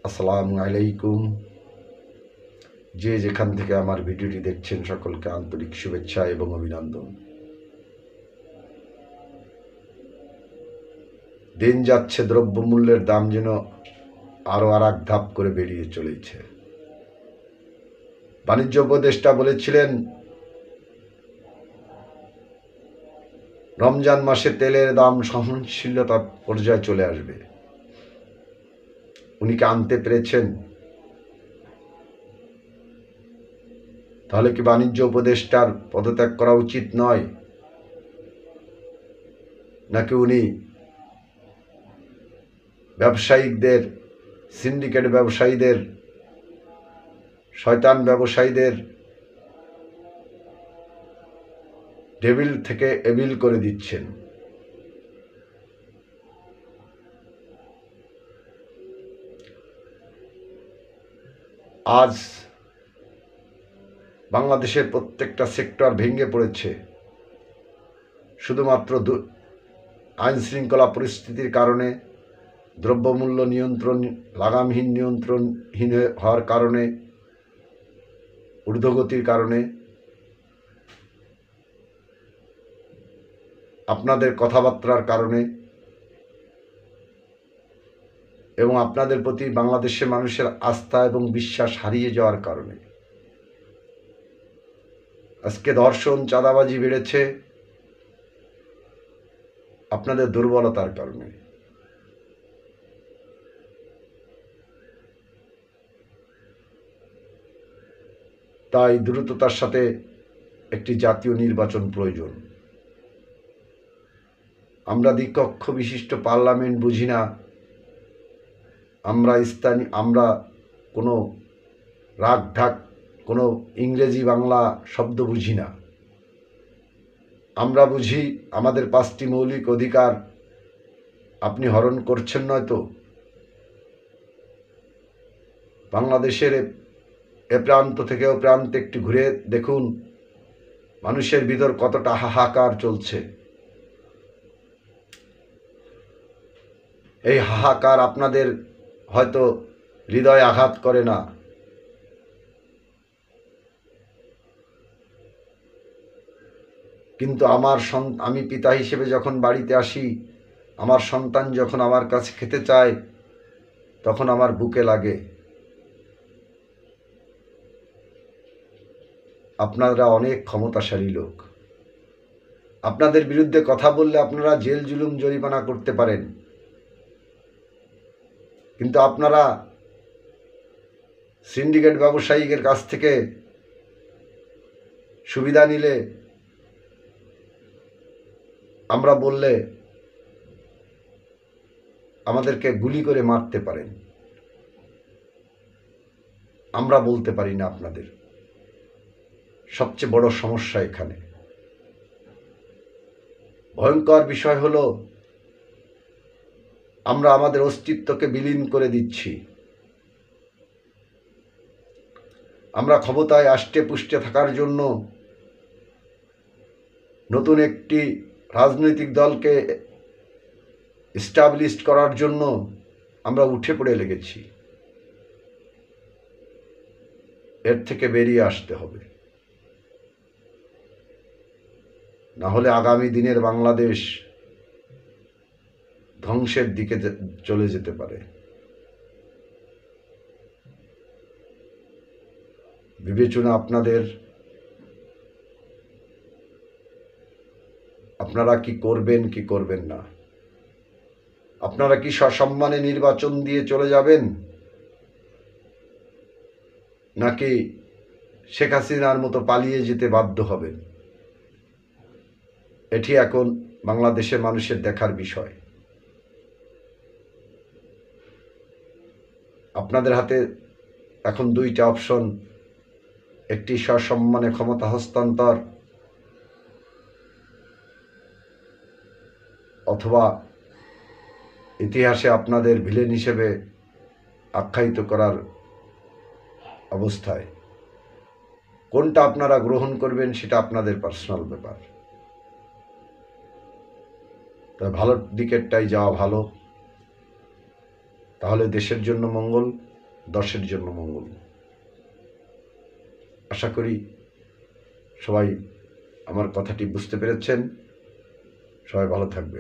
আসসালামু আলাইকুম। যে যেখান থেকে আমার ভিডিওটি দেখছেন সকলকে আন্তরিক শুভেচ্ছা এবং অভিনন্দন। দিন যাচ্ছে, দ্রব্যমূল্যের দাম যেন আরো আর এক ধাপ করে বেরিয়ে চলেছে। বাণিজ্য উপদেষ্টা বলেছিলেন রমজান মাসে তেলের দাম সহনশীলতার পর্যায়ে চলে আসবে। উনি কি আনতে পেরেছেন? তাহলে কি বাণিজ্য উপদেষ্টার পদত্যাগ করা উচিত নয়? নাকি উনি ব্যবসায়িকদের, সিন্ডিকেট ব্যবসায়ীদের, শয়তান ব্যবসায়ীদের ডেভিল থেকে এভিল করে দিচ্ছেন? আজ বাংলাদেশের প্রত্যেকটা সেক্টর ভেঙে পড়েছে শুধুমাত্র আইন শৃঙ্খলা পরিস্থিতির কারণে, দ্রব্যমূল্য নিয়ন্ত্রণ লাগামহীন নিয়ন্ত্রণহীন হওয়ার কারণে, ঊর্ধ্বগতির কারণে, আপনাদের কথাবার্তার কারণে এবং আপনাদের প্রতি বাংলাদেশের মানুষের আস্থা এবং বিশ্বাস হারিয়ে যাওয়ার কারণে আজকে ধর্ষণ, চাঁদাবাজি বেড়েছে আপনাদের দুর্বলতার কারণে। তাই দ্রুততার সাথে একটি জাতীয় নির্বাচন প্রয়োজন। আমরা দ্বিকক্ষ বিশিষ্ট পার্লামেন্ট বুঝি না, আমরা কোনো রাগ ঢাক, কোনো ইংরেজি বাংলা শব্দ বুঝি না। আমরা বুঝি আমাদের 5টি মৌলিক অধিকার আপনি হরণ করছেন নয়তো? বাংলাদেশের এ প্রান্ত থেকে ও প্রান্তে একটু ঘুরে দেখুন মানুষের ভিতর কতটা হাহাকার চলছে। এই হাহাকার আপনাদের হয়তো হৃদয়ে আঘাত করে না, কিন্তু আমি পিতা হিসেবে যখন বাড়িতে আসি, আমার সন্তান যখন আমার কাছে খেতে চায়, তখন আমার বুকে লাগে। আপনারা অনেক ক্ষমতাশালী লোক, আপনাদের বিরুদ্ধে কথা বললে আপনারা জেল জুলুম জরিমানা করতে পারেন, কিন্তু আপনারা সিন্ডিকেট ব্যবসায়ীদের কাছ থেকে সুবিধা নিলে, আমরা বললে আমাদেরকে গুলি করে মারতে পারেন। আমরা বলতে পারি না আপনাদের। সবচেয়ে বড় সমস্যা এখানে। ভয়ঙ্কর বিষয় হলো আমরা আমাদের অস্তিত্বকে বিলীন করে দিচ্ছি। আমরা ক্ষমতায় আষ্টে পুষ্টে থাকার জন্য নতুন একটি রাজনৈতিক দলকে এস্টাবলিশ করার জন্য আমরা উঠে পড়ে লেগেছি। এর থেকে বেরিয়ে আসতে হবে, না হলে আগামী দিনের বাংলাদেশ ধ্বংসের দিকে চলে যেতে পারে। বিবেচনা আপনাদের। আপনারা কি করবেন কি করবেন না? আপনারা কি সসম্মানে নির্বাচন দিয়ে চলে যাবেন, নাকি শেখ হাসিনার মতো পালিয়ে যেতে বাধ্য হবেন? এটি এখন বাংলাদেশের মানুষের দেখার বিষয়। আপনাদের হাতে এখন 2টা অপশন, একটি সসম্মানে ক্ষমতা হস্তান্তর, অথবা ইতিহাসে আপনাদের ভিলেন হিসেবে আখ্যায়িত করার অবস্থায়। কোনটা আপনারা গ্রহণ করবেন সেটা আপনাদের পার্সোনাল ব্যাপার। তবে ভালোর দিকেরটাই যাওয়া ভালো, তাহলে দেশের জন্য মঙ্গল। দেশের জন্য মঙ্গল। আশা করি সবাই আমার কথাটি বুঝতে পেরেছেন। সবাই ভালো থাকবে।